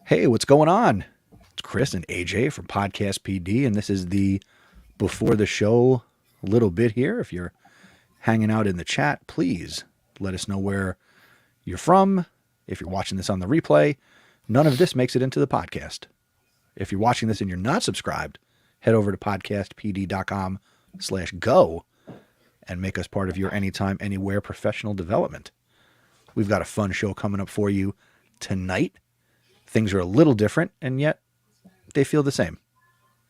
Hey, what's going on? It's Chris and AJ from PodcastPD, and this is the before the show little bit here. If you're hanging out in the chat, please let us know where you're from. If you're watching this on the replay, none of this makes it into the podcast. If you're watching this and you're not subscribed, head over to podcastpd.com/go and make us part of your anytime, anywhere professional development. We've got a fun show coming up for you tonight. Things are a little different, and yet they feel the same.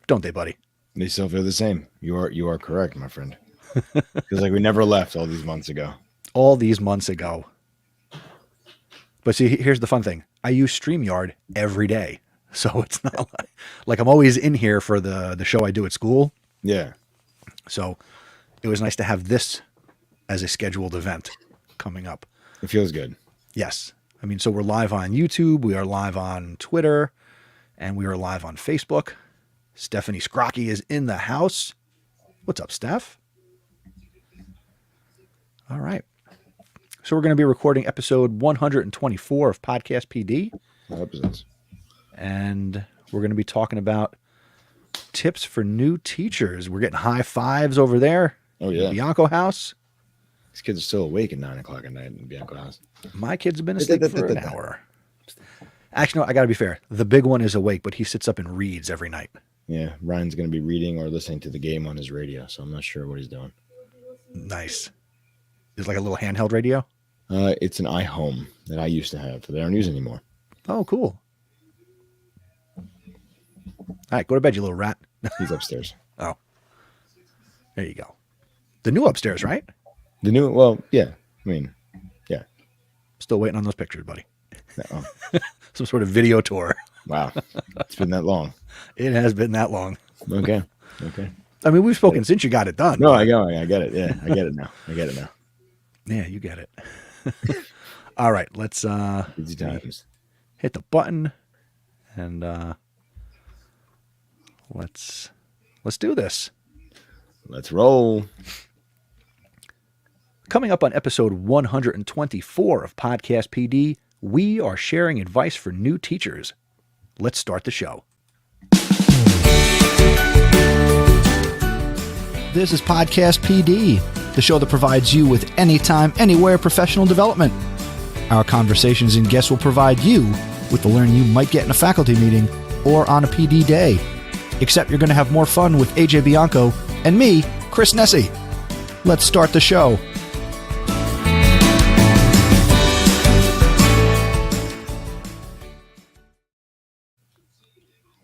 Don't they, buddy? They still feel the same. You are correct, my friend. Feels like we never left all these months ago. All these months ago. But see, here's the fun thing. I use StreamYard every day. So it's not like I'm always in here for the show I do at school. Yeah. So it was nice to have this as a scheduled event coming up. It feels good. Yes. I mean, so we're live on YouTube, we are live on Twitter, and we are live on Facebook. Stephanie Scrocky is in the house. What's up, Steph? All right. So we're going to be recording episode 124 of Podcast PD. Episodes. And we're going to be talking about tips for new teachers. We're getting high fives over there. Oh, yeah. In the Bianco house. These kids are still awake at 9 o'clock at night in the Bianco house. My kids have been asleep for an hour. Actually, no, I got to be fair. The big one is awake, but he sits up and reads every night. Yeah, Ryan's going to be reading or listening to the game on his radio, so I'm not sure what he's doing. Nice. It's like a little handheld radio? It's an iHome that I used to have that I don't use anymore. Oh, cool. All right, go to bed, you little rat. He's upstairs. Oh. There you go. The new upstairs, right? The new, well, yeah. I mean, yeah. Still waiting on those pictures, buddy. Oh. Some sort of video tour. Wow. It's been that long. It has been that long. Okay. I mean, we've spoken since you got it done. No, I get it. Yeah, I get it now. Yeah, you get it. All right, let's Easy times. hit the button and let's do this. Let's roll. Coming up on episode 124 of Podcast PD, we are sharing advice for new teachers. Let's start the show. This is Podcast PD, the show that provides you with anytime, anywhere professional development. Our conversations and guests will provide you with the learning you might get in a faculty meeting or on a PD day. Except you're going to have more fun with AJ Bianco and me, Chris Nessie. Let's start the show.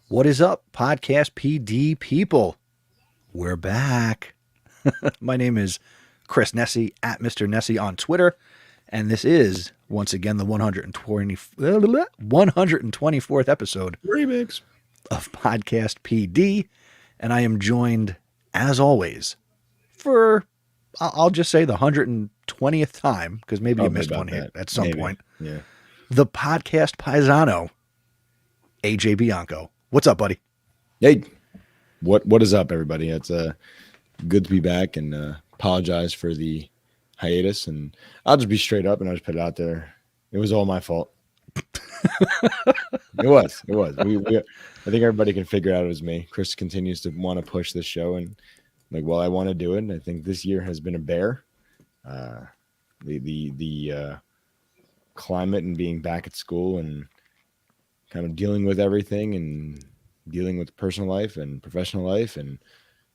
What is up, Podcast PD people? We're back. My name is Chris Nessie, at Mr. Nessie on Twitter, and this is, once again, the 124th episode Remix of Podcast PD, and I am joined, as always, for, I'll just say the 120th time, because maybe you missed one here at some point. Yeah. The Podcast Paisano, AJ Bianco. What's up, buddy? Hey, what is up, everybody? It's good to be back, and apologize for the hiatus. And I'll just be straight up, and I'll just put it out there. It was all my fault. It was. I think everybody can figure out it was me. Chris continues to want to push this show, and I want to do it. And I think this year has been a bear. The climate and being back at school and kind of dealing with everything and dealing with personal life and professional life and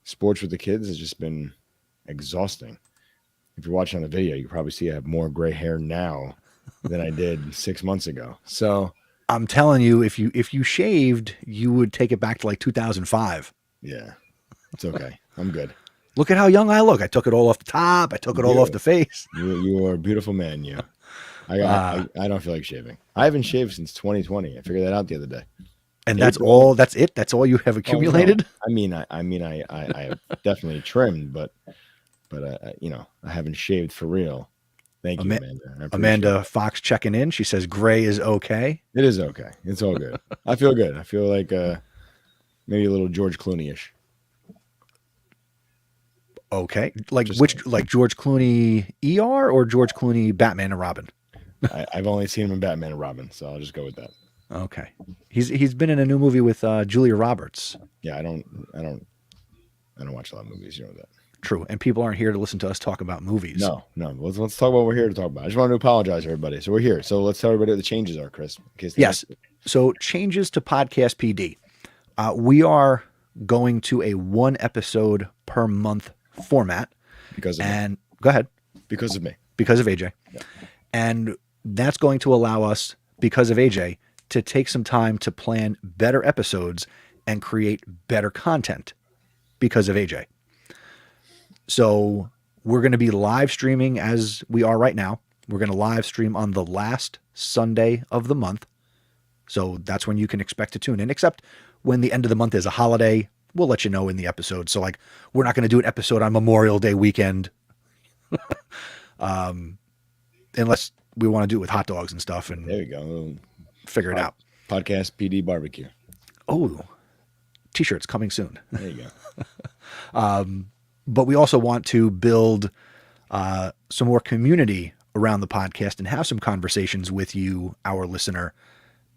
sports with the kids has just been exhausting. If you're watching on the video, you can probably see I have more gray hair now than I did 6 months ago. So I'm telling you, if you shaved, you would take it back to like 2005. Yeah, it's okay. I'm good. Look at how young I look. I took it all off the top. I took it all off the face. You are a beautiful man. You. I don't feel like shaving. I haven't shaved since 2020. I figured that out the other day. And that's all. That's it. That's all you have accumulated. Oh, no. I mean, I have definitely trimmed, but I haven't shaved for real. Thank you, Amanda. Amanda Fox checking in. She says gray is okay. It is okay. It's all good. I feel good. I feel like maybe a little George Clooney-ish. Okay, like George Clooney ER or George Clooney Batman and Robin? I've only seen him in Batman and Robin, so I'll just go with that. Okay. He's been in a new movie with Julia Roberts. Yeah, I don't watch a lot of movies. You know that. True. And people aren't here to listen to us talk about movies. No. Let's talk about what we're here to talk about. I just want to apologize to everybody. So we're here. So let's tell everybody what the changes are, Chris. In case they Yes. So changes to Podcast PD. We are going to a 1 episode per month format. because of me. And go ahead. Because of me. Because of AJ. Yeah. And that's going to allow us, because of AJ, to take some time to plan better episodes and create better content because of AJ. So we're going to be live streaming as we are right now. We're going to live stream on the last Sunday of the month. So that's when you can expect to tune in, except when the end of the month is a holiday. We'll let you know in the episode. So like, we're not going to do an episode on Memorial Day weekend. Unless we want to do it with hot dogs and stuff and There you go. figure it out. Podcast PD barbecue. Oh, t-shirts coming soon. There you go. But we also want to build some more community around the podcast and have some conversations with you, our listener,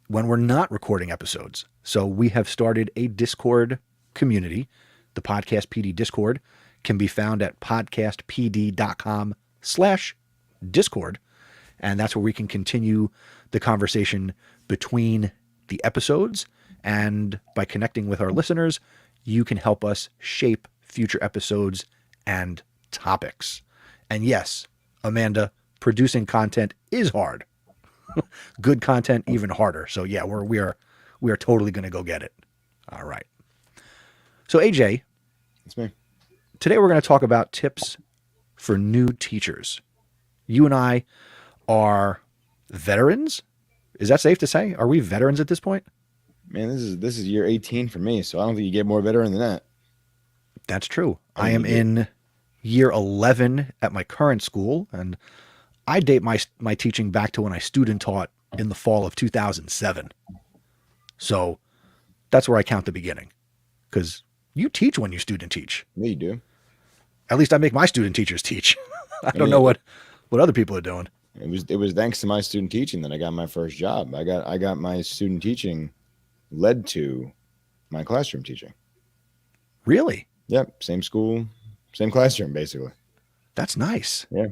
when we're not recording episodes. So we have started a Discord community. The Podcast PD Discord can be found at podcastpd.com/Discord. And that's where we can continue the conversation between the episodes. And by connecting with our listeners, you can help us shape future episodes and topics. And yes, Amanda, producing content is hard. Good content even harder. So yeah, we are totally going to go get it. All right. So AJ, That's me. today we're going to talk about tips for new teachers. You and I are veterans. Is that safe to say? Are we veterans at this point? Man, this is year 18 for me, so I don't think you get more veteran than that. That's true. I am in year 11 at my current school, and I date my teaching back to when I student taught in the fall of 2007. So that's where I count the beginning, because you teach when you student teach. Yeah, you do. At least I make my student teachers teach. I don't know what other people are doing. It was thanks to my student teaching that I got my first job. I got my student teaching led to my classroom teaching. Really? Yep, same school, same classroom, basically. That's nice. Yeah.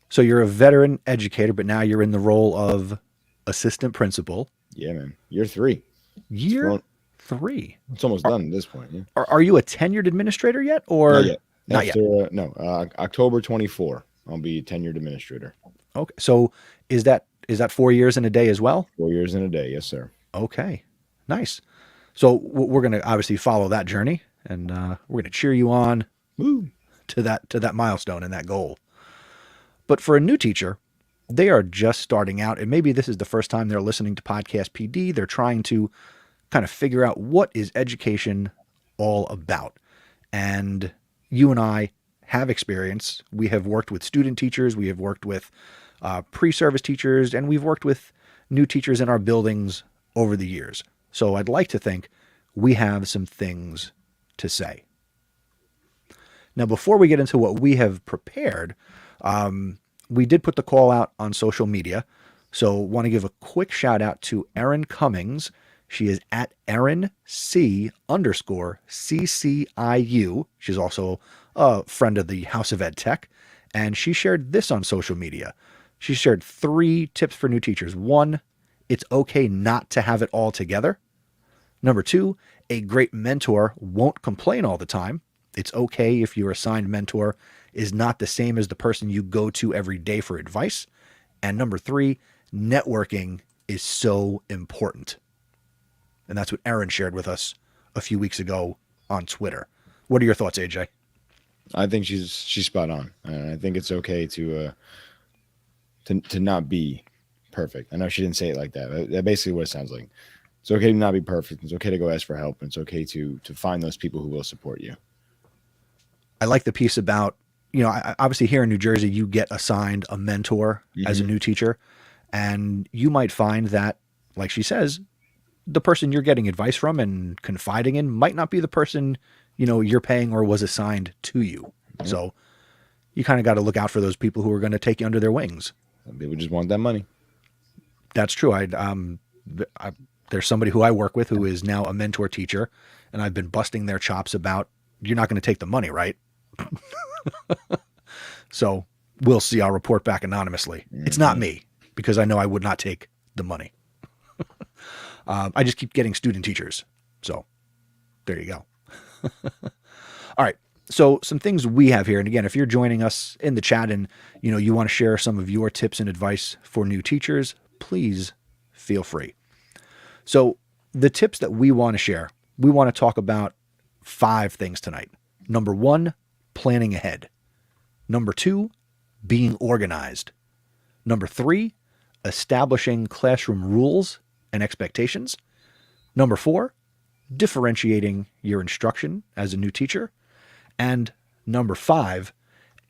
So you're a veteran educator, but now you're in the role of assistant principal. Yeah, man. Year 3. Year 3. It's almost done at this point. Yeah. Are you a tenured administrator yet, or Not yet. Not yet. No, October 24. I'll be a tenured administrator. Okay. So is that 4 years in a day as well? 4 years in a day. Yes, sir. Okay. Nice. So we're going to obviously follow that journey, and we're going to cheer you on to that milestone and that goal. But for a new teacher, they are just starting out, and maybe this is the first time they're listening to Podcast PD. They're trying to kind of figure out what is education all about. And you and I have experience. We have worked with student teachers. We have worked with pre-service teachers, and we've worked with new teachers in our buildings over the years. So I'd like to think we have some things to say. Now, before we get into what we have prepared, we did put the call out on social media. So want to give a quick shout out to Erin Cummings. She is at Erin C_CCIU. She's also a friend of the House of Ed Tech. And she shared this on social media. She shared 3 tips for new teachers. 1, it's okay not to have it all together. Number 2, a great mentor won't complain all the time. It's okay if your assigned mentor is not the same as the person you go to every day for advice. And number 3, networking is so important. And that's what Erin shared with us a few weeks ago on Twitter. What are your thoughts, AJ? I think she's spot on. I think it's okay to not be perfect. I know she didn't say it like that, but that's basically what it sounds like. It's okay to not be perfect. It's okay to go ask for help. And it's okay to find those people who will support you. I like the piece about, obviously here in New Jersey, you get assigned a mentor as a new teacher. And you might find that, like she says, the person you're getting advice from and confiding in might not be the person, you're paying or was assigned to you. So you kind of got to look out for those people who are going to take you under their wings. Some people just want that money. That's true. I there's somebody who I work with who is now a mentor teacher, and I've been busting their chops about you're not going to take the money, right? So we'll see. I'll report back anonymously. It's not me because I know I would not take the money. I just keep getting student teachers. So there you go. All right. So some things we have here. And again, if you're joining us in the chat and you want to share some of your tips and advice for new teachers, please feel free. So the tips that we want to share, we want to talk about 5 things tonight. Number 1, planning ahead. Number 2, being organized. Number 3, establishing classroom rules and expectations. Number 4, differentiating your instruction as a new teacher. And number 5,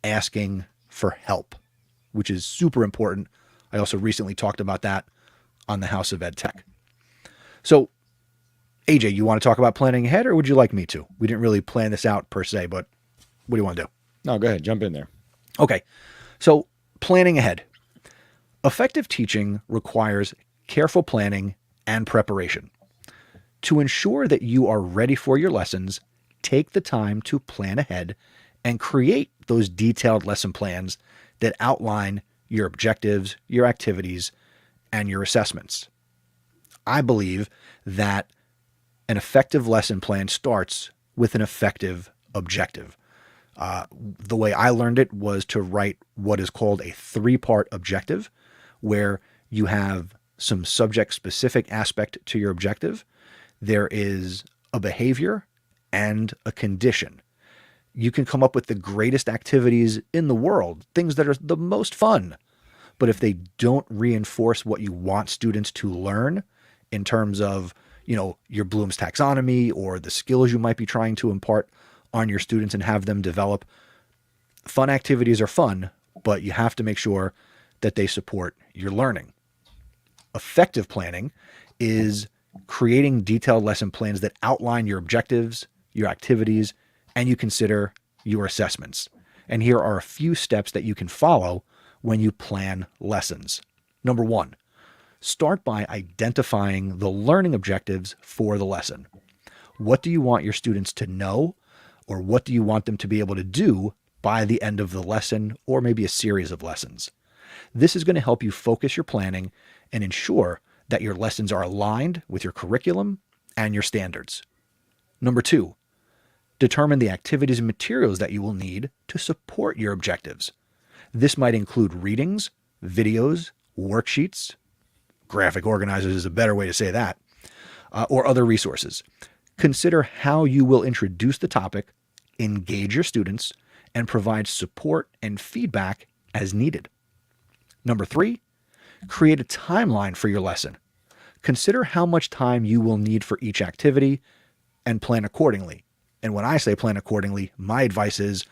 asking for help, which is super important. I also recently talked about that on the House of Ed Tech. So, AJ, you want to talk about planning ahead, or would you like me to? We didn't really plan this out per se, but what do you want to do? No, go ahead. Jump in there. Okay. So, planning ahead. Effective teaching requires careful planning and preparation. To ensure that you are ready for your lessons, take the time to plan ahead and create those detailed lesson plans that outline your objectives, your activities, and your assessments. I believe that an effective lesson plan starts with an effective objective. The way I learned it was to write what is called a 3-part objective, where you have some subject-specific aspect to your objective. There is a behavior and a condition. You can come up with the greatest activities in the world, things that are the most fun. But if they don't reinforce what you want students to learn in terms of, your Bloom's taxonomy or the skills you might be trying to impart on your students and have them develop, fun activities are fun, but you have to make sure that they support your learning. Effective planning is creating detailed lesson plans that outline your objectives, your activities, and you consider your assessments. And here are a few steps that you can follow when you plan lessons. Number 1, start by identifying the learning objectives for the lesson. What do you want your students to know, or what do you want them to be able to do by the end of the lesson, or maybe a series of lessons? This is going to help you focus your planning and ensure that your lessons are aligned with your curriculum and your standards. Number 2, determine the activities and materials that you will need to support your objectives. This might include readings, videos, worksheets, graphic organizers is a better way to say that, or other resources. Consider how you will introduce the topic, engage your students, and provide support and feedback as needed. Number 3, create a timeline for your lesson. Consider how much time you will need for each activity and plan accordingly. And when I say plan accordingly, my advice is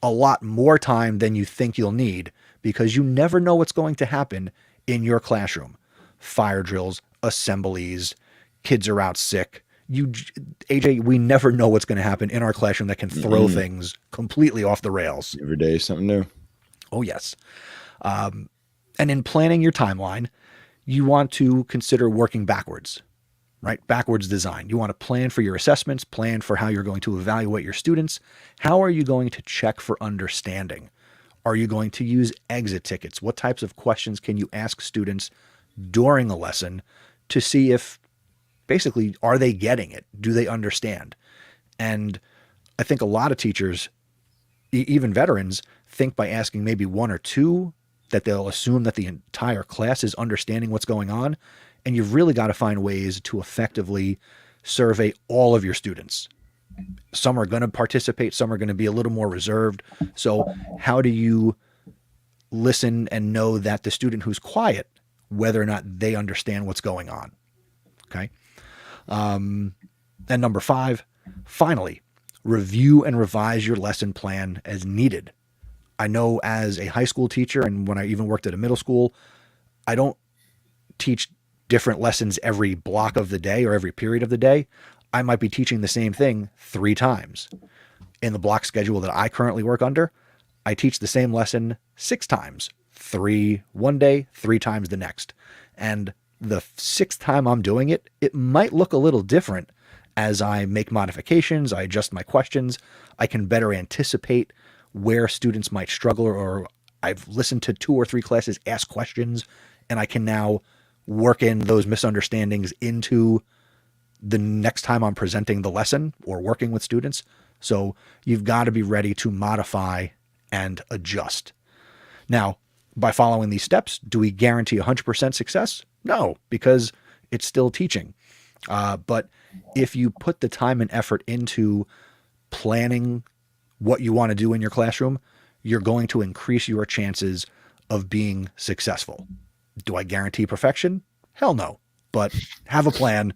a lot more time than you think you'll need, because you never know what's going to happen in your classroom. Fire drills, assemblies, kids are out sick. AJ, we never know what's going to happen in our classroom that can throw things completely off the rails. Every day is something new. Oh, yes. And in planning your timeline, you want to consider working backwards, right? Backwards design. You want to plan for your assessments, plan for how you're going to evaluate your students. How are you going to check for understanding? Are you going to use exit tickets? What types of questions can you ask students during a lesson to see if basically, are they getting it? Do they understand? And I think a lot of teachers, even veterans, think by asking maybe 1 or 2 that they'll assume that the entire class is understanding what's going on. And you've really got to find ways to effectively survey all of your students. Some are going to participate, some are going to be a little more reserved. So how do you listen and know that the student who's quiet, whether or not they understand what's going on? Okay. And number 5, finally, review and revise your lesson plan as needed. I know as a high school teacher, and when I even worked at a middle school, I don't teach different lessons every block of the day or every period of the day. I might be teaching the same thing 3 times. In the block schedule that I currently work under, I teach the same lesson 6 times, 3 one day, 3 times the next. And the sixth time I'm doing it, it might look a little different as I make modifications, I adjust my questions, I can better anticipate where students might struggle, or I've listened to 2 or 3 classes ask questions, and I can now work in those misunderstandings into the next time I'm presenting the lesson or working with students. So you've got to be ready to modify and adjust. Now, by following these steps, do we guarantee 100% success? No, because it's still teaching. But if you put the time and effort into planning what you want to do in your classroom, you're going to increase your chances of being successful. Do I guarantee perfection? Hell no. But have a plan.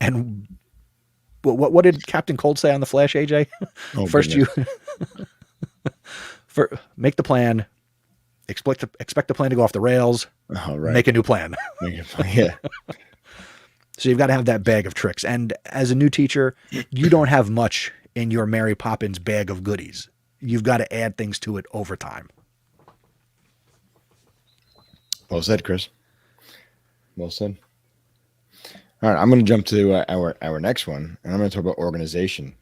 And what did Captain Cold say on The Flash, AJ? Oh, First, goodness. Make the plan, expect the plan to go off the rails, Oh, right. make a new plan. Yeah. So you've got to have that bag of tricks. And as a new teacher, you don't have much in your Mary Poppins bag of goodies. You've got to add things to it over time. Well said, Chris. Well said. All right, I'm going to jump to our next one, and I'm going to talk about organization,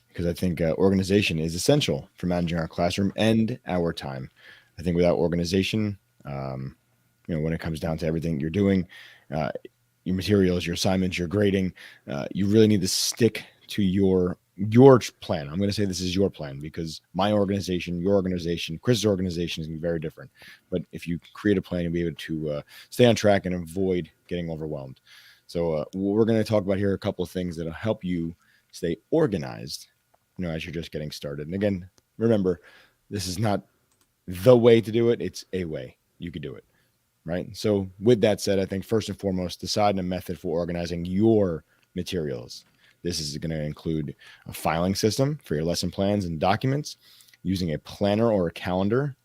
because I think organization is essential for managing our classroom and our time. I think without organization, when it comes down to everything you're doing, your materials, your assignments, your grading, you really need to stick to your plan. I'm going to say this is your plan, because my organization, your organization, Chris's organization is going to be very different. But if you create a plan, you'll be able to stay on track and avoid getting overwhelmed. So we're going to talk about here a couple of things that'll help you stay organized, as you're just getting started. And again, remember, this is not the way to do it. It's a way you could do it. Right. So with that said, I think first and foremost, decide on a method for organizing your materials. This is going to include a filing system for your lesson plans and documents, using a planner or a calendar.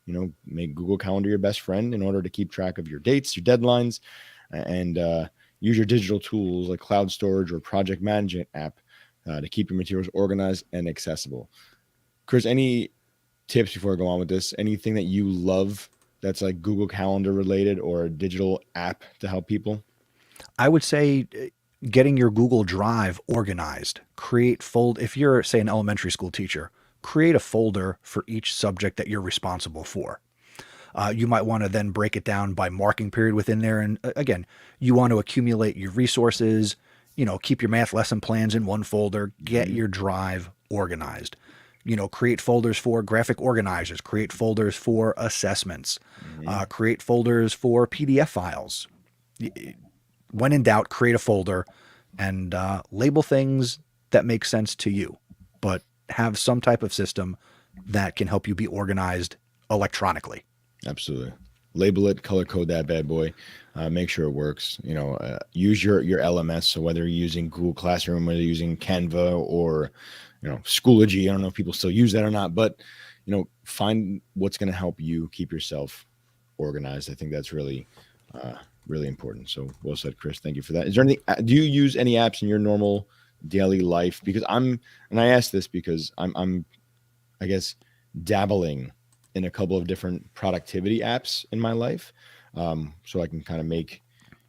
Make Google Calendar your best friend in order to keep track of your dates, your deadlines, and use your digital tools like cloud storage or project management app to keep your materials organized and accessible. Chris, any tips before I go on with this? Anything that you love that's like Google Calendar related or a digital app to help people? I would say getting your Google Drive organized. If you're, say, an elementary school teacher, create a folder for each subject that you're responsible for. You might want to then break it down by marking period within there. And again, you want to accumulate your resources, keep your math lesson plans in one folder, get your drive organized. Create folders for graphic organizers, create folders for assessments, create folders for PDF files. When in doubt, create a folder and label things that make sense to you, but have some type of system that can help you be organized electronically. Absolutely. Label it, color code that bad boy, make sure it works. Use your LMS. So whether you're using Google Classroom, whether you're using Canva or, Schoology, I don't know if people still use that or not, but, find what's going to help you keep yourself organized. I think that's really, really important. So well said, Chris. Thank you for that. Is there anything, do you use any apps in your normal daily life? Because and I ask this because I'm I guess, dabbling in a couple of different productivity apps in my life. So I can kind of make,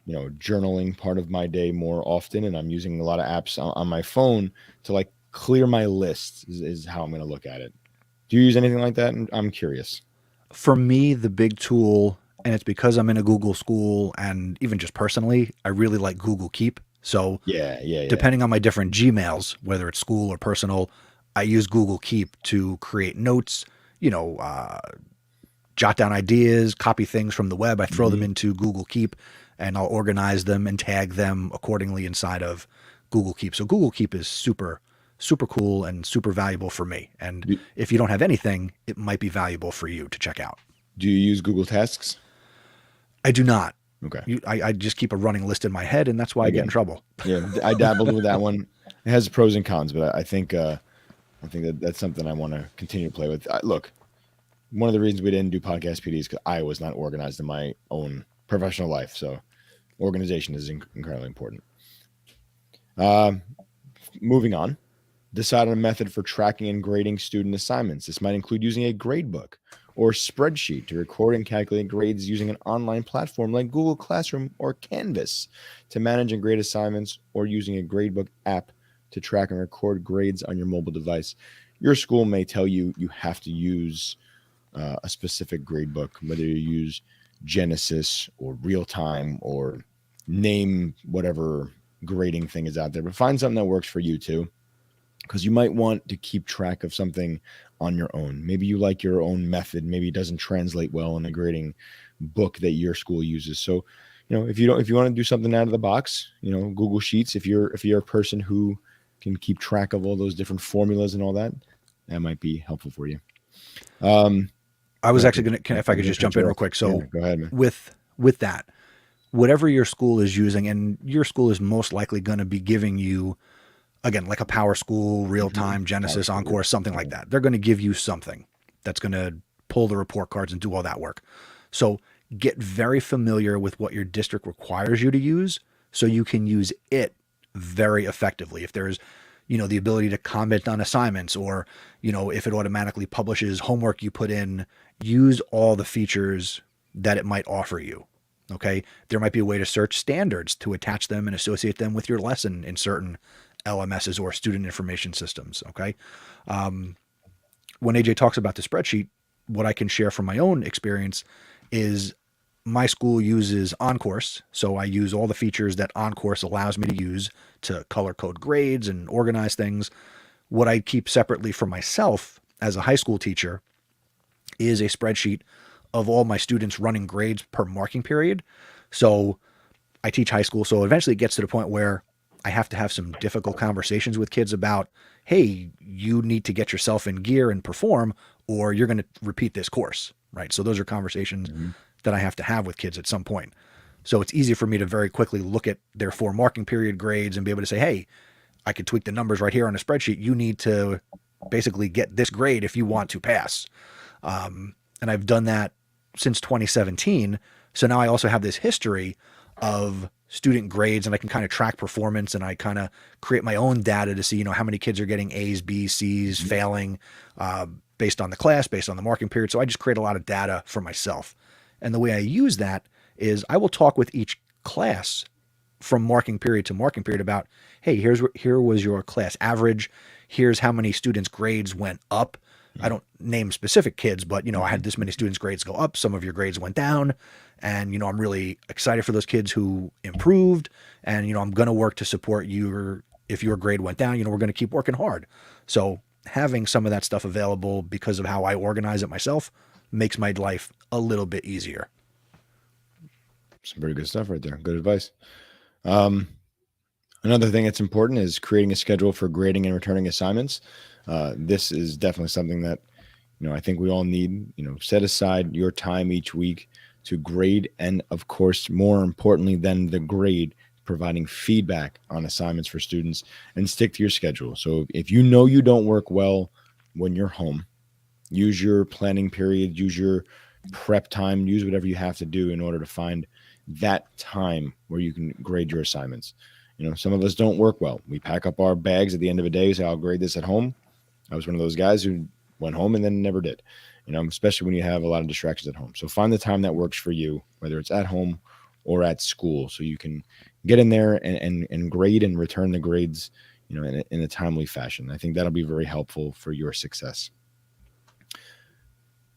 journaling part of my day more often. And I'm using a lot of apps on my phone to like clear my list is how I'm going to look at it. Do you use anything like that? I'm curious. For me, the big tool, and it's because I'm in a Google school and even just personally, I really like Google Keep. So Yeah. depending on my different Gmails, whether it's school or personal, I use Google Keep to create notes, jot down ideas, copy things from the web. I throw them into Google Keep and I'll organize them and tag them accordingly inside of Google Keep. So Google Keep is super, super cool and super valuable for me. And if you don't have anything, it might be valuable for you to check out. Do you use Google Tasks? I do not. Okay. I just keep a running list in my head, and that's why I get in trouble. Yeah, I dabbled with that one. It has pros and cons, but I think that's something I want to continue to play with. Look, one of the reasons we didn't do Podcast PD is because I was not organized in my own professional life. So organization is incredibly important. Moving on, decide on a method for tracking and grading student assignments. This might include using a grade book or spreadsheet to record and calculate grades using an online platform like Google Classroom or Canvas to manage and grade assignments, or using a gradebook app to track and record grades on your mobile device. Your school may tell you you have to use a specific gradebook, whether you use Genesis or real time or name whatever grading thing is out there, but find something that works for you too, because you might want to keep track of something on your own. Maybe you like your own method. Maybe it doesn't translate well in a grading book that your school uses. So, if you want to do something out of the box, Google Sheets, if you're a person who can keep track of all those different formulas and all that, that might be helpful for you. I was actually going to, if I could just jump in real quick. So yeah, go ahead, man. With that, whatever your school is using, and your school is most likely going to be giving you, again, like a Power School, Real Time, Genesis, Encore, something like that. They're going to give you something that's going to pull the report cards and do all that work. So get very familiar with what your district requires you to use so you can use it very effectively. If there's, the ability to comment on assignments, or, if it automatically publishes homework you put in, use all the features that it might offer you. Okay. There might be a way to search standards to attach them and associate them with your lesson in certain LMSs or student information systems. Okay. When AJ talks about the spreadsheet, what I can share from my own experience is my school uses OnCourse. So I use all the features that OnCourse allows me to use to color code grades and organize things. What I keep separately for myself as a high school teacher is a spreadsheet of all my students running grades per marking period. So I teach high school. So eventually it gets to the point where I have to have some difficult conversations with kids about, hey, you need to get yourself in gear and perform, or you're going to repeat this course, right? So those are conversations that I have to have with kids at some point. So it's easy for me to very quickly look at their 4 marking period grades and be able to say, hey, I could tweak the numbers right here on a spreadsheet. You need to basically get this grade if you want to pass. And I've done that since 2017. So now I also have this history of student grades, and I can kind of track performance, and I kind of create my own data to see, how many kids are getting A's, B's, C's, failing, based on the class, based on the marking period. So I just create a lot of data for myself. And the way I use that is I will talk with each class from marking period to marking period about, hey, here was your class average. Here's how many students' grades went up. I don't name specific kids, but, I had this many students' grades go up. Some of your grades went down. And, I'm really excited for those kids who improved. And, I'm going to work to support you. If your grade went down, we're going to keep working hard. So having some of that stuff available because of how I organize it myself makes my life a little bit easier. Some pretty good stuff right there. Good advice. Another thing that's important is creating a schedule for grading and returning assignments. This is definitely something that, I think we all need. Set aside your time each week to grade, and of course, more importantly than the grade, providing feedback on assignments for students, and stick to your schedule. So if you know you don't work well when you're home, use your planning period, use your prep time, use whatever you have to do in order to find that time where you can grade your assignments. Some of us don't work well. We pack up our bags at the end of a day, say, I'll grade this at home. I was one of those guys who went home and then never did, especially when you have a lot of distractions at home. So find the time that works for you, whether it's at home or at school, so you can get in there and grade and return the grades, in a timely fashion. I think that'll be very helpful for your success.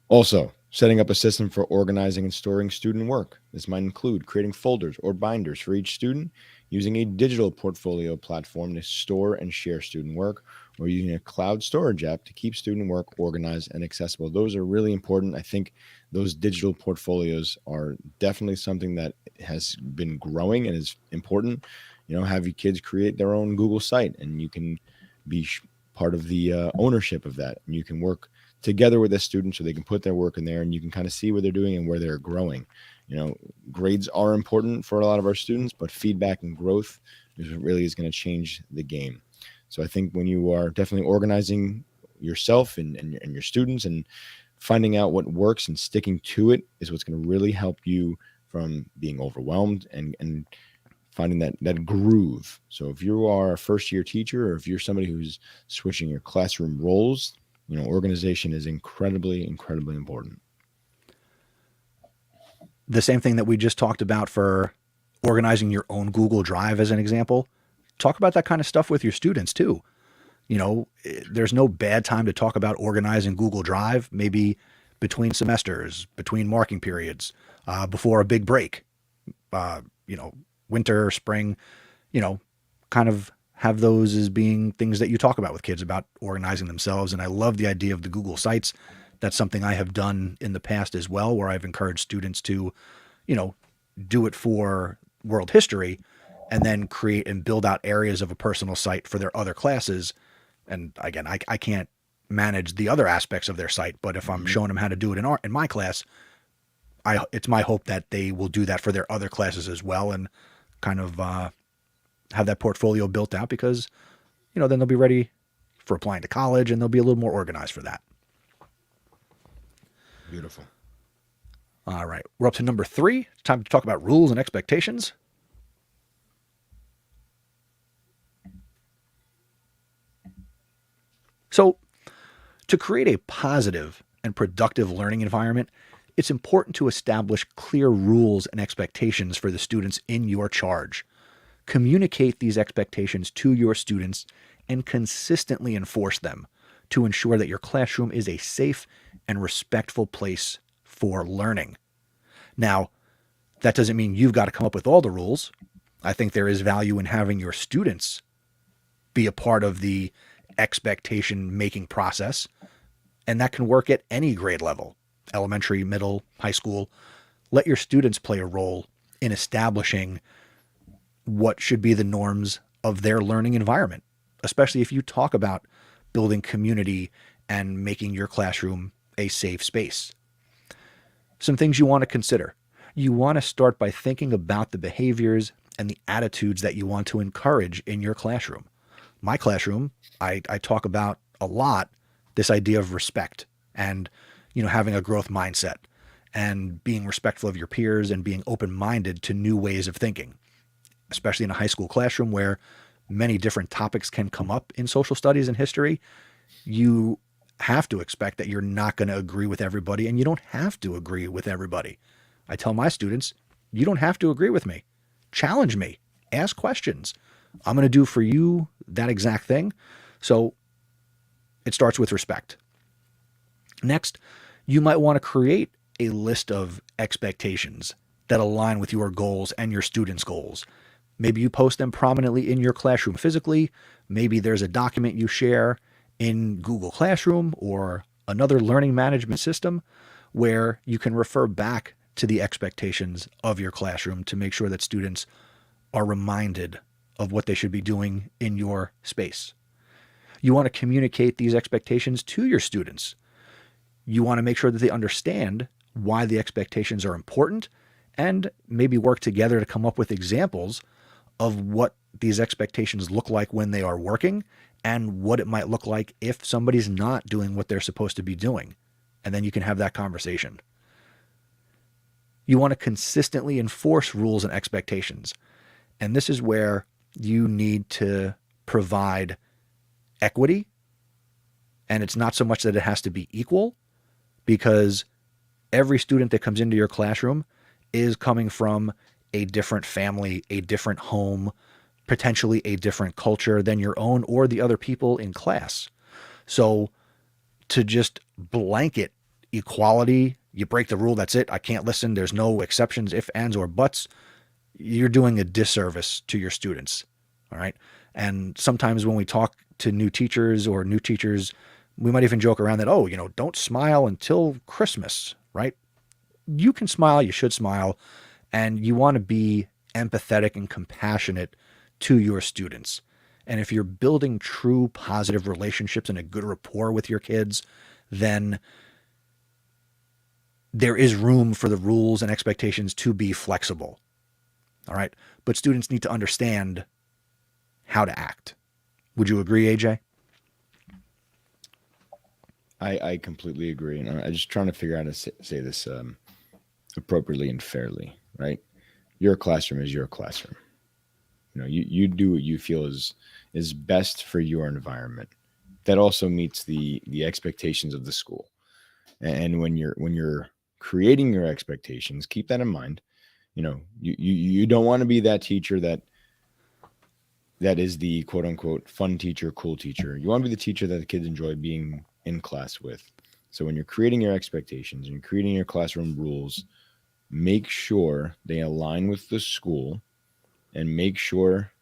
Also, setting up a system for organizing and storing student work. This might include creating folders or binders for each student, using a digital portfolio platform to store and share student work, or using a cloud storage app to keep student work organized and accessible. Those are really important. I think those digital portfolios are definitely something that has been growing and is important. Have your kids create their own Google site, and you can be part of the ownership of that. And you can work together with a student so they can put their work in there, and you can kind of see what they're doing and where they're growing. Grades are important for a lot of our students, but feedback and growth is what really is going to change the game. So I think when you are definitely organizing yourself and your students and finding out what works and sticking to it is what's going to really help you from being overwhelmed and finding that groove. So if you are a first-year teacher, or if you're somebody who's switching your classroom roles, organization is incredibly, incredibly important. The same thing that we just talked about for organizing your own Google Drive as an example. Talk about that kind of stuff with your students too. There's no bad time to talk about organizing Google Drive, maybe between semesters, between marking periods, before a big break, uh, winter, spring, kind of have those as being things that you talk about with kids about organizing themselves. And I love the idea of the Google Sites. That's something I have done in the past as well, where I've encouraged students to, do it for world history and then create and build out areas of a personal site for their other classes. And again, I can't manage the other aspects of their site, but if I'm showing them how to do it in my class, it's my hope that they will do that for their other classes as well, and kind of have that portfolio built out, because then they'll be ready for applying to college and they'll be a little more organized for that. Beautiful. All right, we're up to number 3. Time to talk about rules and expectations. So, to create a positive and productive learning environment, it's important to establish clear rules and expectations for the students in your charge. Communicate these expectations to your students and consistently enforce them to ensure that your classroom is a safe and respectful place for learning. Now, that doesn't mean you've got to come up with all the rules. I think there is value in having your students be a part of the expectation making process, and that can work at any grade level, elementary, middle, high school. Let your students play a role in establishing what should be the norms of their learning environment, especially if you talk about building community and making your classroom a safe space. Some things you want to consider. You want to start by thinking about the behaviors and the attitudes that you want to encourage in your classroom. My classroom, I talk about a lot this idea of respect and, having a growth mindset and being respectful of your peers and being open-minded to new ways of thinking, especially in a high school classroom where many different topics can come up in social studies and history. You have to expect that you're not going to agree with everybody, and you don't have to agree with everybody. I tell my students, you don't have to agree with me. Challenge me. Ask questions. I'm going to do for you that exact thing. So it starts with respect. Next, you might want to create a list of expectations that align with your goals and your students' goals. Maybe you post them prominently in your classroom physically. Maybe there's a document you share in Google Classroom or another learning management system where you can refer back to the expectations of your classroom to make sure that students are reminded of what they should be doing in your space. You want to communicate these expectations to your students. You want to make sure that they understand why the expectations are important, and maybe work together to come up with examples of what these expectations look like when they are working and what it might look like if somebody's not doing what they're supposed to be doing. And then you can have that conversation. You want to consistently enforce rules and expectations. And this is where you need to provide equity. And it's not so much that it has to be equal, because every student that comes into your classroom is coming from a different family, a different home, potentially a different culture than your own or the other people in class. So to just blanket equality, you break the rule, that's it, I can't listen, there's no exceptions, if, ands, or buts, you're doing a disservice to your students. All right. And sometimes when we talk to new teachers, we might even joke around that, don't smile until Christmas, right? You can smile, you should smile, and you want to be empathetic and compassionate to your students. And if you're building true positive relationships and a good rapport with your kids, then there is room for the rules and expectations to be flexible. All right. But students need to understand how to act. Would you agree, AJ? I completely agree. And I'm just trying to figure out how to say this appropriately and fairly, right? Your classroom is your classroom. You do what you feel is best for your environment. That also meets the expectations of the school. And when you're creating your expectations, keep that in mind. You don't want to be that teacher that is the quote unquote fun teacher, cool teacher. You want to be the teacher that the kids enjoy being in class with. So when you're creating your expectations and you're creating your classroom rules, make sure they align with the school, and make sure,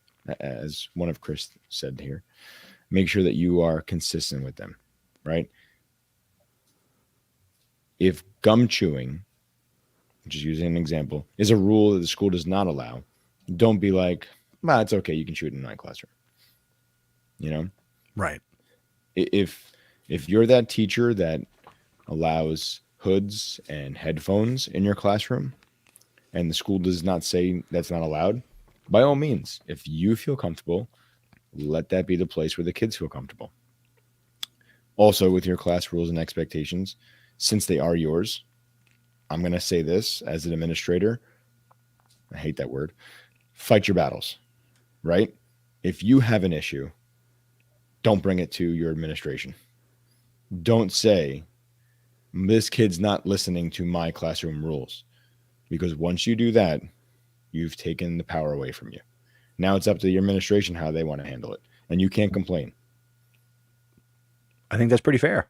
as one of Chris said here, make sure that you are consistent with them, right? If gum chewing, just using an example, is a rule that the school does not allow, don't be like, it's okay, you can chew it in my classroom. Right. If you're that teacher that allows hoods and headphones in your classroom and the school does not say that's not allowed, by all means, if you feel comfortable, let that be the place where the kids feel comfortable. Also, with your class rules and expectations, since they are yours, I'm going to say this as an administrator. I hate that word. Fight your battles, right? If you have an issue, don't bring it to your administration. Don't say, this kid's not listening to my classroom rules. Because once you do that, you've taken the power away from you. Now it's up to your administration how they want to handle it. And you can't complain. I think that's pretty fair.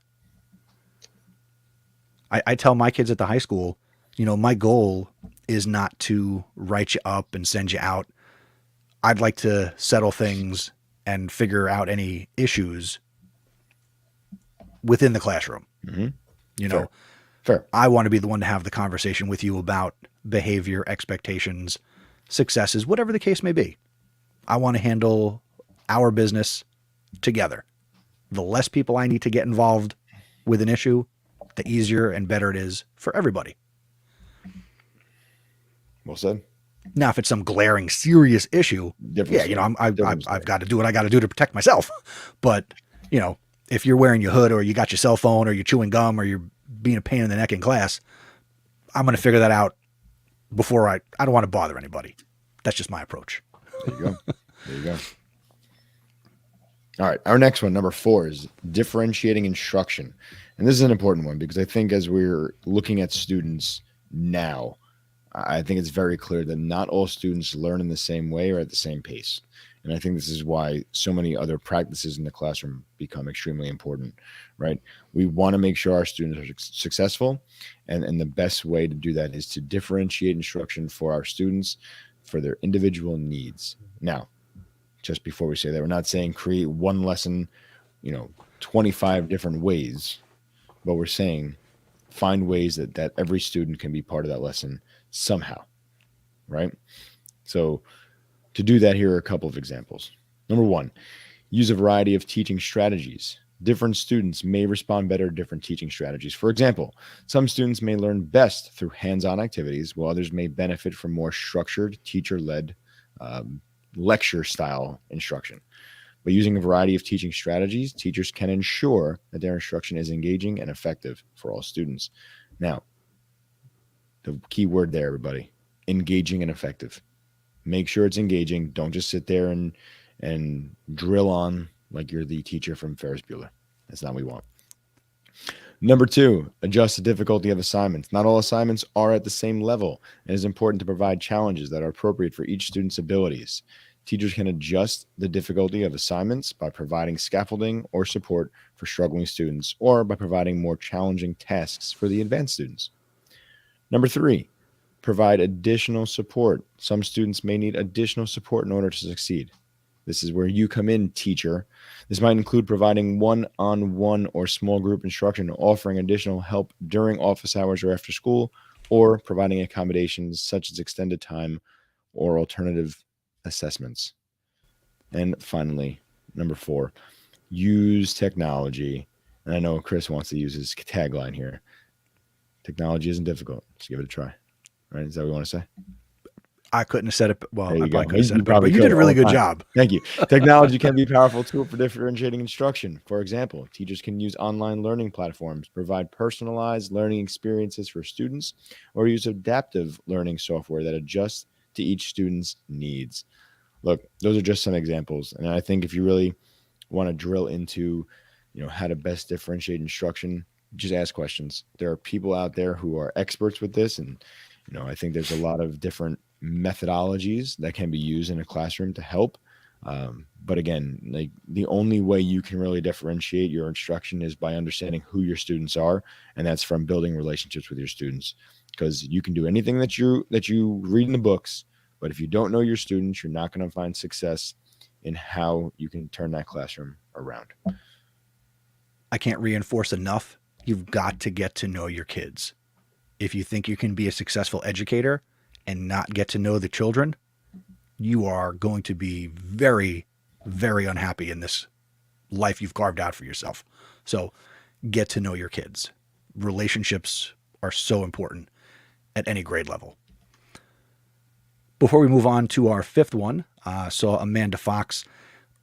I tell my kids at the high school, my goal is not to write you up and send you out. I'd like to settle things and figure out any issues within the classroom. Mm-hmm. Fair. I want to be the one to have the conversation with you about behavior, expectations, successes, whatever the case may be. I want to handle our business together. The less people I need to get involved with an issue, the easier and better it is for everybody. Well said. Now, if it's some glaring, serious issue, I've got to do what I got to do to protect myself. But, if you're wearing your hood or you got your cell phone or you're chewing gum or you're being a pain in the neck in class, I'm going to figure that out before I don't want to bother anybody. That's just my approach. There you go. All right. Our next one, number 4, is differentiating instruction. And this is an important one because I think as we're looking at students now, I think it's very clear that not all students learn in the same way or at the same pace. And I think this is why so many other practices in the classroom become extremely important, right? We want to make sure our students are successful. And the best way to do that is to differentiate instruction for our students for their individual needs. Now, just before we say that, we're not saying create one lesson, 25 different ways, but we're saying find ways that every student can be part of that lesson somehow, right? So to do that, here are a couple of examples. Number 1, use a variety of teaching strategies. Different students may respond better to different teaching strategies. For example, some students may learn best through hands-on activities, while others may benefit from more structured, teacher-led lecture-style instruction. By using a variety of teaching strategies, teachers can ensure that their instruction is engaging and effective for all students. Now, the key word there, everybody, engaging and effective. Make sure it's engaging. Don't just sit there and drill on like you're the teacher from Ferris Bueller. That's not what we want. Number 2, adjust the difficulty of assignments. Not all assignments are at the same level. It is important to provide challenges that are appropriate for each student's abilities. Teachers can adjust the difficulty of assignments by providing scaffolding or support for struggling students, or by providing more challenging tasks for the advanced students. Number 3, provide additional support. Some students may need additional support in order to succeed. This is where you come in, teacher. This might include providing one-on-one or small group instruction, offering additional help during office hours or after school, or providing accommodations such as extended time or alternative assessments. And finally, number 4, use technology. And I know Chris wants to use his tagline here. Technology isn't difficult. Just give it a try. Right? Is that what you want to say? I couldn't have said it. Well, I go. probably could have said You it, but you did a really good job. Thank you. Technology can be a powerful tool for differentiating instruction. For example, teachers can use online learning platforms, provide personalized learning experiences for students, or use adaptive learning software that adjusts to each student's needs. Look, those are just some examples. And I think if you really want to drill into, how to best differentiate instruction, just ask questions. There are people out there who are experts with this, and I think there's a lot of different methodologies that can be used in a classroom to help. But again, like the only way you can really differentiate your instruction is by understanding who your students are, and that's from building relationships with your students. Because you can do anything that you read in the books, but if you don't know your students, you're not going to find success in how you can turn that classroom around. I can't reinforce enough. You've got to get to know your kids. If you think you can be a successful educator and not get to know the children, you are going to be very, very unhappy in this life you've carved out for yourself. So get to know your kids. Relationships are so important at any grade level. Before we move on to our fifth one, saw Amanda Fox.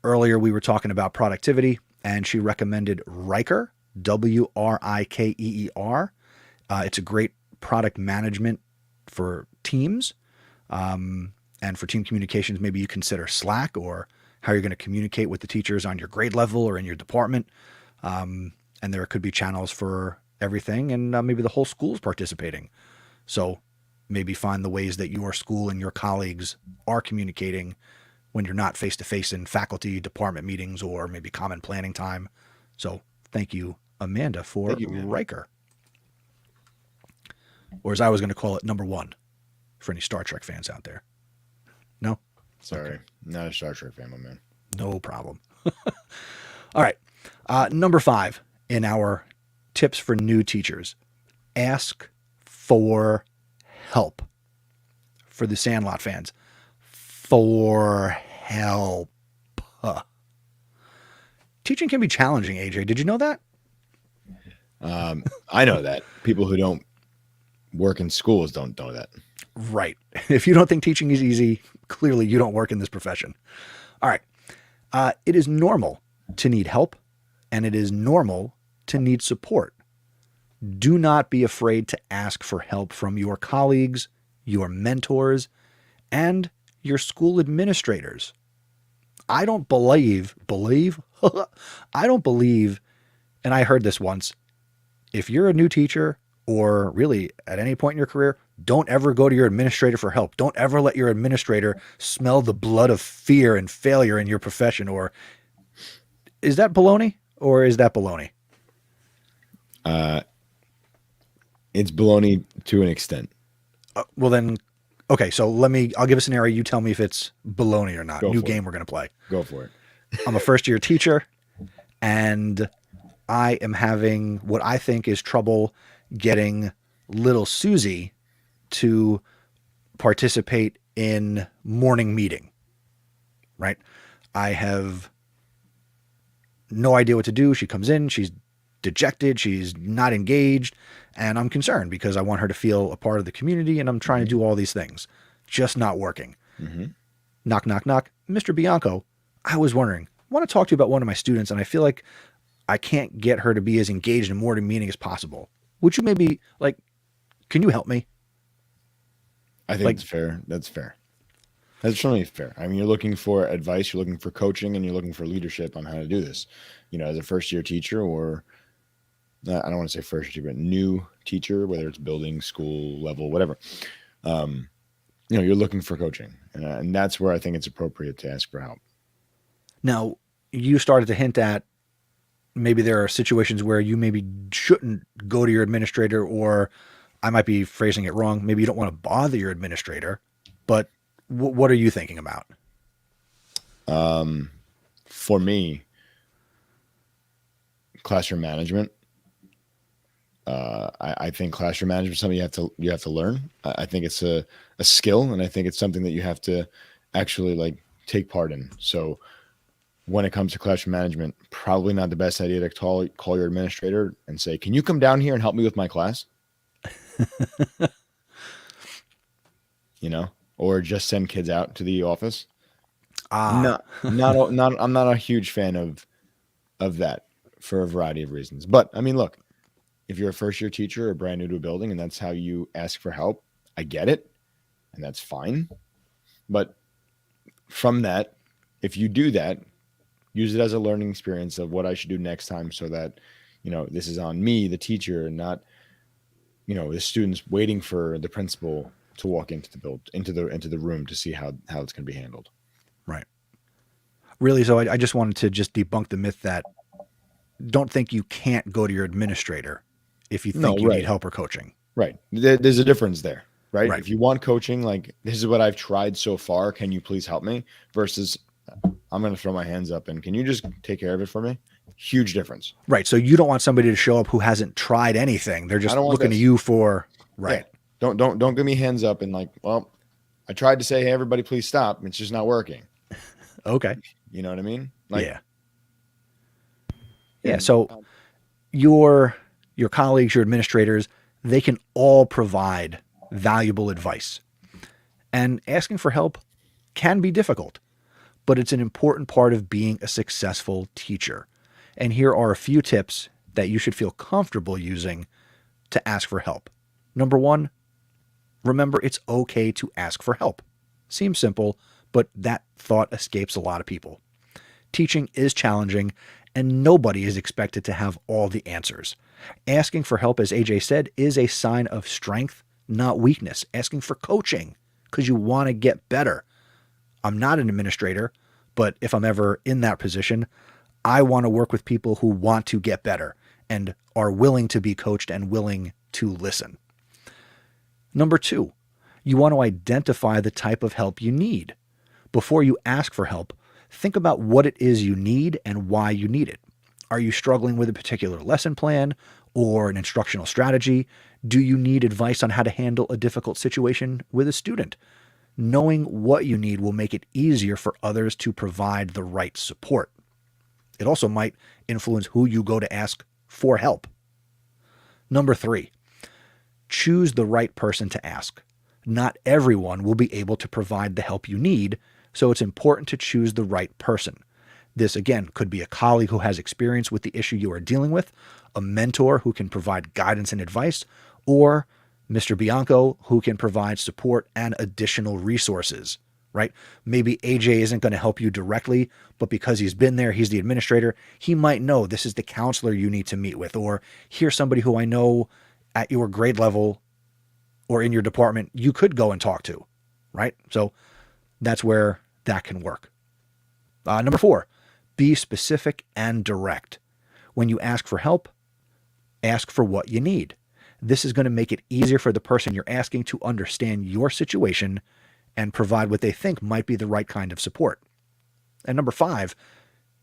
Earlier we were talking about productivity, and she recommended Riker, Wrikeer. It's a great product management for teams. And for team communications, maybe you consider Slack or how you're going to communicate with the teachers on your grade level or in your department. And there could be channels for everything, and maybe the whole school's participating. So maybe find the ways that your school and your colleagues are communicating when you're not face-to-face in faculty department meetings or maybe common planning time. So thank you, Amanda, for Riker. Or as I was going to call it, number one, for any Star Trek fans out there. No? Sorry. Okay. Not a Star Trek fan, my man. No problem. All right. Number 5 in our tips for new teachers. Ask for help. For the Sandlot fans. For help. Teaching can be challenging, AJ. Did you know that? I know that. People who don't work in schools don't know that. Right. If you don't think teaching is easy, clearly you don't work in this profession. All right. It is normal to need help, and it is normal to need support. Do not be afraid to ask for help from your colleagues, your mentors, and your school administrators. I don't believe, I don't believe, and I heard this once, if you're a new teacher or really at any point in your career, don't ever go to your administrator for help. Don't ever let your administrator smell the blood of fear and failure in your profession. Or is that baloney or is that baloney? It's baloney to an extent. Well then, okay, so I'll give a scenario. You tell me if it's baloney or not. New game we're going to play. Go for it. I'm a first year teacher and I am having what I think is trouble getting little Susie to participate in morning meeting, right? I have no idea what to do. She comes in, she's dejected, she's not engaged, and I'm concerned because I want her to feel a part of the community, and I'm trying to do all these things. Just not working. Mm-hmm. Knock, knock, knock. Mr. Bianco, I was wondering, I want to talk to you about one of my students, and I feel like I can't get her to be as engaged in morning meeting as possible. Would you maybe, can you help me? I think it's fair. That's fair. That's certainly fair. I mean, you're looking for advice, you're looking for coaching, and you're looking for leadership on how to do this. As a first-year teacher or, I don't want to say first year, but new teacher, whether it's building, school level, whatever, you're looking for coaching. And that's where I think it's appropriate to ask for help. Now, you started to hint at maybe there are situations where you maybe shouldn't go to your administrator, or I might be phrasing it wrong. Maybe you don't want to bother your administrator, but what are you thinking about? For me, classroom management. I think classroom management is something you have to learn. I think it's a skill, and I think it's something that you have to actually take part in. So when it comes to classroom management, probably not the best idea to call your administrator and say, "Can you come down here and help me with my class?" Or just send kids out to the office. I'm not a huge fan of that for a variety of reasons. But I mean, look, if you're a first year teacher or brand new to a building and that's how you ask for help, I get it. And that's fine. But from that, if you do that, use it as a learning experience of what I should do next time so that, this is on me, the teacher, and not, the students waiting for the principal to walk into the room to see how it's going to be handled. Right. Really, so I just wanted to just debunk the myth that don't think you can't go to your administrator if you think you need help or coaching. Right. There's a difference there, right? Right. If you want coaching, like, this is what I've tried so far, can you please help me? Versus, I'm going to throw my hands up and can you just take care of it for me? Huge difference. Right. So you don't want somebody to show up who hasn't tried anything. They're just looking to you for, right. Yeah. Don't give me hands up and like, well, I tried to say, hey, everybody, please stop. It's just not working. Okay. You know what I mean? Yeah. Yeah. So your colleagues, your administrators, they can all provide valuable advice. And asking for help can be difficult, but it's an important part of being a successful teacher. And here are a few tips that you should feel comfortable using to ask for help. Number one, remember it's okay to ask for help. Seems simple, but that thought escapes a lot of people. Teaching is challenging, and nobody is expected to have all the answers. Asking for help, as AJ said, is a sign of strength, not weakness. Asking for coaching because you want to get better. I'm not an administrator, but if I'm ever in that position, I want to work with people who want to get better and are willing to be coached and willing to listen. Number two, you want to identify the type of help you need. Before you ask for help, think about what it is you need and why you need it. Are you struggling with a particular lesson plan or an instructional strategy? Do you need advice on how to handle a difficult situation with a student? Knowing what you need will make it easier for others to provide the right support. It also might influence who you go to ask for help. Number three, choose the right person to ask. Not everyone will be able to provide the help you need, so it's important to choose the right person. This, again, could be a colleague who has experience with the issue you are dealing with, a mentor who can provide guidance and advice, or Mr. Bianco who can provide support and additional resources, right? Maybe AJ isn't going to help you directly, but because he's been there, he's the administrator, he might know this is the counselor you need to meet with, or here's somebody who I know at your grade level or in your department you could go and talk to, right? So that's where that can work. Number four, be specific and direct. When you ask for help, ask for what you need. This is going to make it easier for the person you're asking to understand your situation and provide what they think might be the right kind of support. And number five,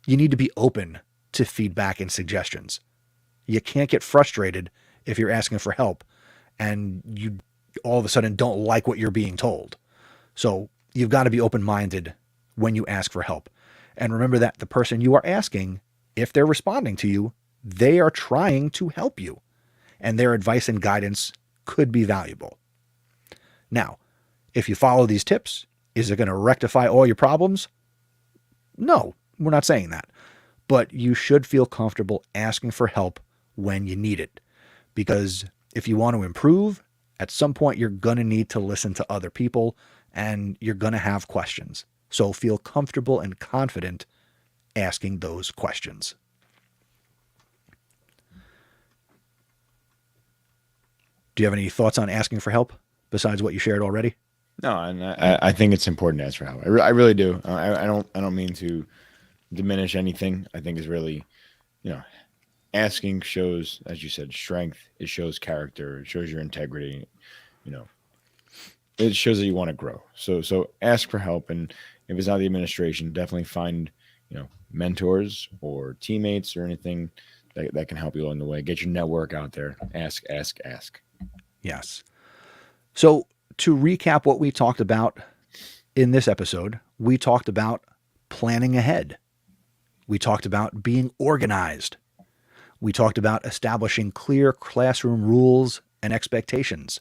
you need to be open to feedback and suggestions. You can't get frustrated if you're asking for help and you all of a sudden don't like what you're being told. So you've got to be open-minded when you ask for help. And remember that the person you are asking, if they're responding to you, they are trying to help you. And their advice and guidance could be valuable. Now, if you follow these tips, is it going to rectify all your problems? No, we're not saying that. But you should feel comfortable asking for help when you need it. Because if you want to improve, at some point you're going to need to listen to other people and you're going to have questions. So feel comfortable and confident asking those questions. Do you have any thoughts on asking for help besides what you shared already? No, and I think it's important to ask for help. I really do. I don't mean to diminish anything. I think it's really, asking shows, as you said, strength. It shows character. It shows your integrity. It shows that you want to grow. So ask for help, and if it's not the administration, definitely find mentors or teammates or anything that can help you along the way. Get your network out there. Ask. Yes. So to recap what we talked about in this episode, we talked about planning ahead. We talked about being organized. We talked about establishing clear classroom rules and expectations.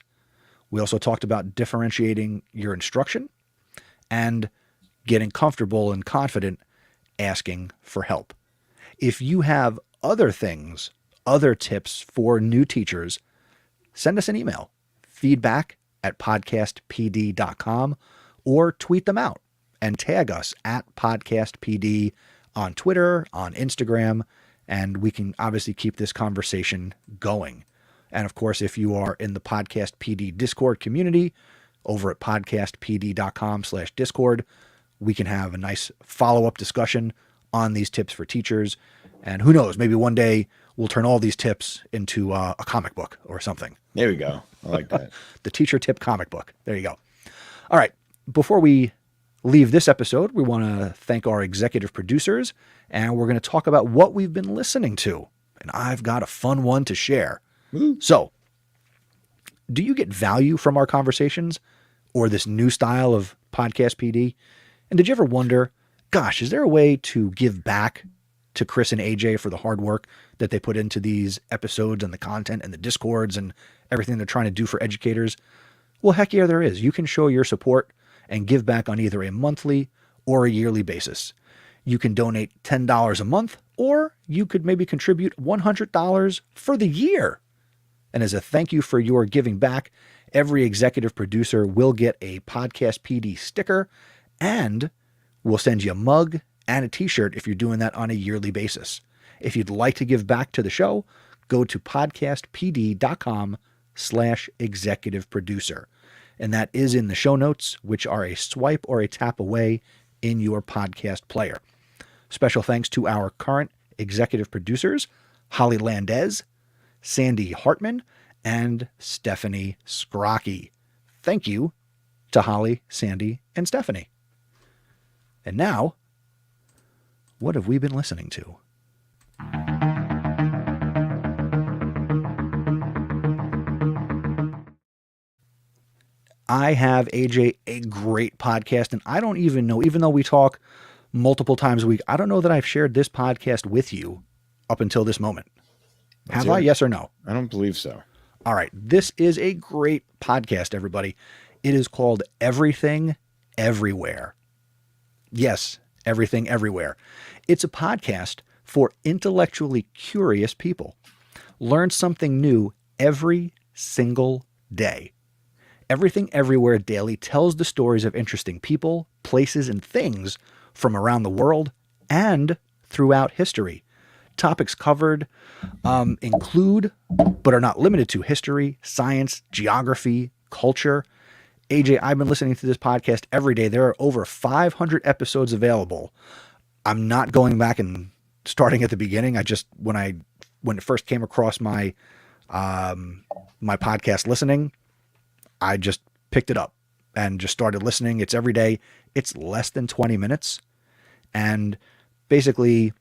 We also talked about differentiating your instruction and getting comfortable and confident asking for help. If you have other things, other tips for new teachers, send us an email, feedback@podcastpd.com, or tweet them out and tag us at PodcastPD on Twitter, on Instagram, and we can obviously keep this conversation going. And of course, if you are in the Podcast PD Discord community over at podcastpd.com/Discord, we can have a nice follow-up discussion on these tips for teachers. And who knows, maybe one day we'll turn all these tips into a comic book or something. There we go. I like that. The teacher tip comic book. There you go. All right. Before we leave this episode, we want to thank our executive producers, and we're going to talk about what we've been listening to. And I've got a fun one to share. Woo. So, do you get value from our conversations or this new style of Podcast PD? And did you ever wonder, gosh, is there a way to give back to Chris and AJ for the hard work that they put into these episodes and the content and the Discords and everything they're trying to do for educators? Well, heck yeah, there is. You can show your support and give back on either a monthly or a yearly basis. You can donate $10 a month, or you could maybe contribute $100 for the year. And as a thank you for your giving back, every executive producer will get a Podcast PD sticker, and we'll send you a mug and a t-shirt if you're doing that on a yearly basis. If you'd like to give back to the show, go to podcastpd.com/executive producer. And that is in the show notes, which are a swipe or a tap away in your podcast player. Special thanks to our current executive producers, Holly Landez, Sandy Hartman, and Stephanie Scrocky. Thank you to Holly, Sandy, and Stephanie. And now, what have we been listening to? I have, AJ, a great podcast, and I don't even know, even though we talk multiple times a week, I don't know that I've shared this podcast with you up until this moment. Have I? Yes or no? I don't believe so. All right. This is a great podcast, everybody. It is called Everything Everywhere. Yes, Everything Everywhere. It's a podcast for intellectually curious people. Learn something new every single day. Everything Everywhere Daily tells the stories of interesting people, places, and things from around the world and throughout history. Topics covered include, but are not limited to, history, science, geography, culture. AJ, I've been listening to this podcast every day. There are over 500 episodes available. I'm not going back and starting at the beginning. I just, when it first came across my my podcast listening, I just picked it up and just started listening. It's every day. It's less than 20 minutes. And basically,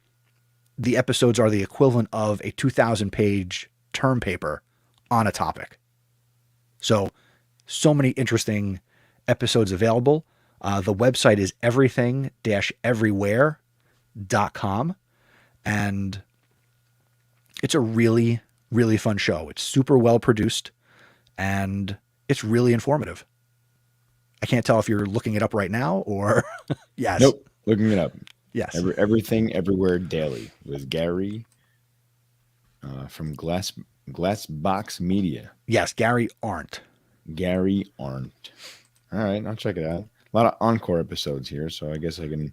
the episodes are the equivalent of a 2,000-page term paper on a topic. So many interesting episodes available. The website is everything-everywhere.com. And it's a really, really fun show. It's super well produced and it's really informative. I can't tell if you're looking it up right now or yes. Nope. Looking it up. Yes. Everything Everywhere Daily with Gary from Glassbox Media. Yes, Gary Arndt. Gary Arndt. All right, I'll check it out. A lot of encore episodes here, so I guess I can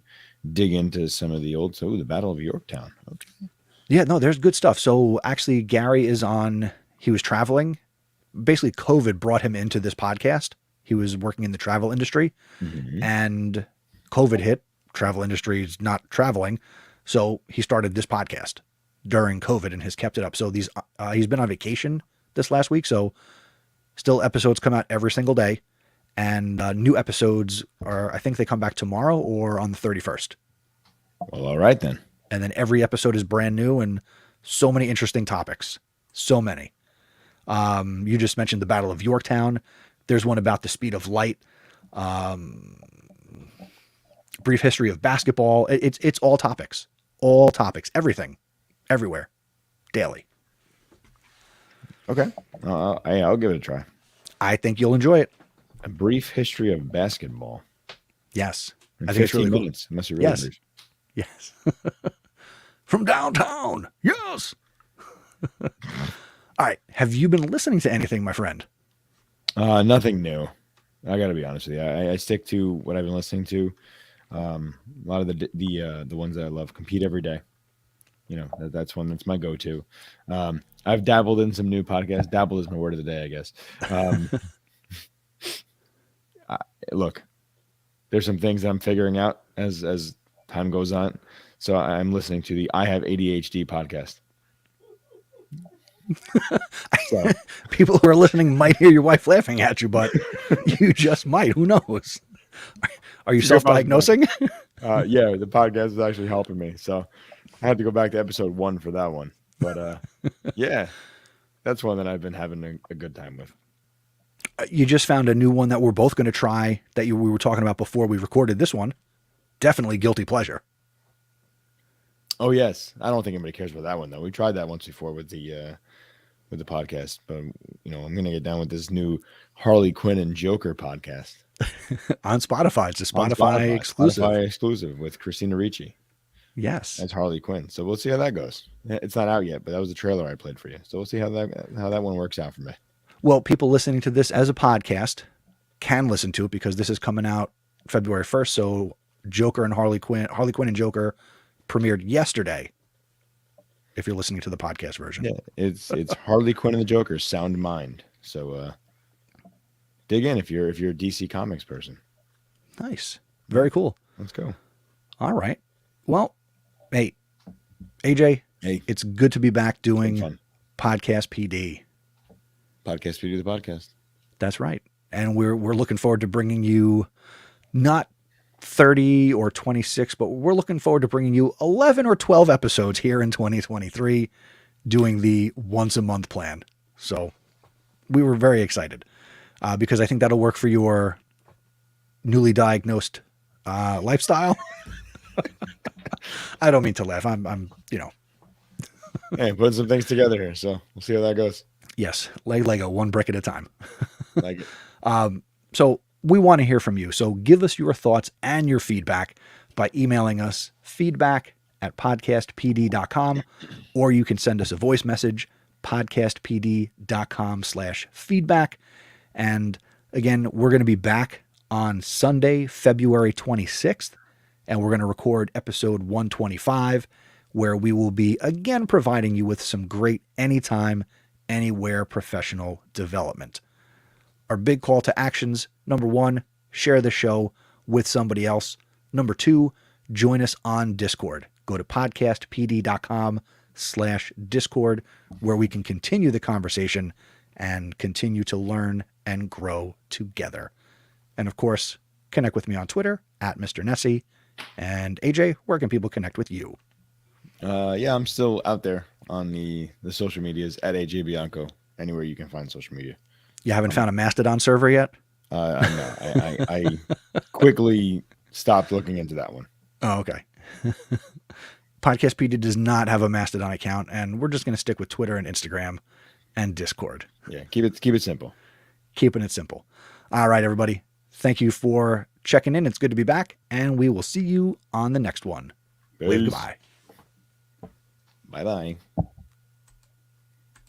dig into some of the old. So, the Battle of Yorktown. Okay. Yeah, no, there's good stuff. So actually, Gary he was traveling. Basically, COVID brought him into this podcast. He was working in the travel industry, and COVID hit. Travel industry is not traveling. So he started this podcast during COVID and has kept it up. So he's been on vacation this last week. So still episodes come out every single day, and new episodes I think they come back tomorrow or on the 31st. Well, all right then. And then every episode is brand new and so many interesting topics. So many. You just mentioned the Battle of Yorktown. There's one about the speed of light. Brief history of basketball. It's all topics, everything, everywhere, daily. Okay. I'll give it a try. I think you'll enjoy it. A brief history of basketball. Yes. In I think it's really minutes. cool. Unless you're really brief. Yes. From downtown. Yes. All right. Have you been listening to anything, my friend? Nothing new. I got to be honest with you. I stick to what I've been listening to. A lot of the ones that I love. Compete Every Day. that's one that's my go-to. I've dabbled in some new podcasts. Dabbled is my word of the day, I guess. Look, there's some things that I'm figuring out as time goes on. So I'm listening to the I Have ADHD podcast. So people who are listening might hear your wife laughing at you, but you just might. Who knows? Are you self-diagnosing? Yeah, the podcast is actually helping me. So I had to go back to episode 1 for that one. But yeah, that's one that I've been having a good time with. You just found a new one that we're both going to try that we were talking about before we recorded this one. Definitely guilty pleasure. Oh yes, I don't think anybody cares about that one though. We tried that once before with the podcast, but I'm gonna get down with this new Harley Quinn and Joker podcast on Spotify. It's a Spotify exclusive. Spotify exclusive with Christina Ricci. Yes, as Harley Quinn. So we'll see how that goes. It's not out yet, but that was the trailer I played for you. So we'll see how that one works out for me. Well, people listening to this as a podcast can listen to it because this is coming out February 1st. So Joker and Harley Quinn and Joker premiered yesterday. If you're listening to the podcast version, yeah, it's Harley Quinn and the Joker, Sound Mind. So dig in if you're a DC Comics person. Nice, very cool. Let's go. All right. Well, hey, AJ. Hey, it's good to be back doing Podcast PD. Podcast PD, the podcast. That's right, and we're looking forward to bringing you not 30 or 26, but we're looking forward to bringing you 11 or 12 episodes here in 2023 doing the once a month plan. So we were very excited because I think that'll work for your newly diagnosed lifestyle. I don't mean to laugh. I'm Hey, putting some things together here. So we'll see how that goes. Yes. Lego, one brick at a time. Like it. So we want to hear from you. So give us your thoughts and your feedback by emailing us feedback@podcastpd.com, or you can send us a voice message, podcastpd.com/feedback. And again, we're going to be back on Sunday, February 26th, and we're going to record episode 125, where we will be again providing you with some great anytime, anywhere professional development. Our big call to actions: number 1, share the show with somebody else. Number 2, join us on Discord. Go to podcastpd.com/Discord, where we can continue the conversation and continue to learn and grow together. And of course, connect with me on Twitter @Mr. Nessie. And AJ, where can people connect with you? Yeah, I'm still out there on the social medias @AJ Bianco, anywhere you can find social media. You haven't found a Mastodon server yet? I quickly stopped looking into that one. Oh, okay. Podcast PD does not have a Mastodon account, and we're just going to stick with Twitter and Instagram and Discord. Yeah, keep it simple. Keeping it simple. All right, everybody. Thank you for checking in. It's good to be back, and we will see you on the next one. Wave goodbye. Bye-bye.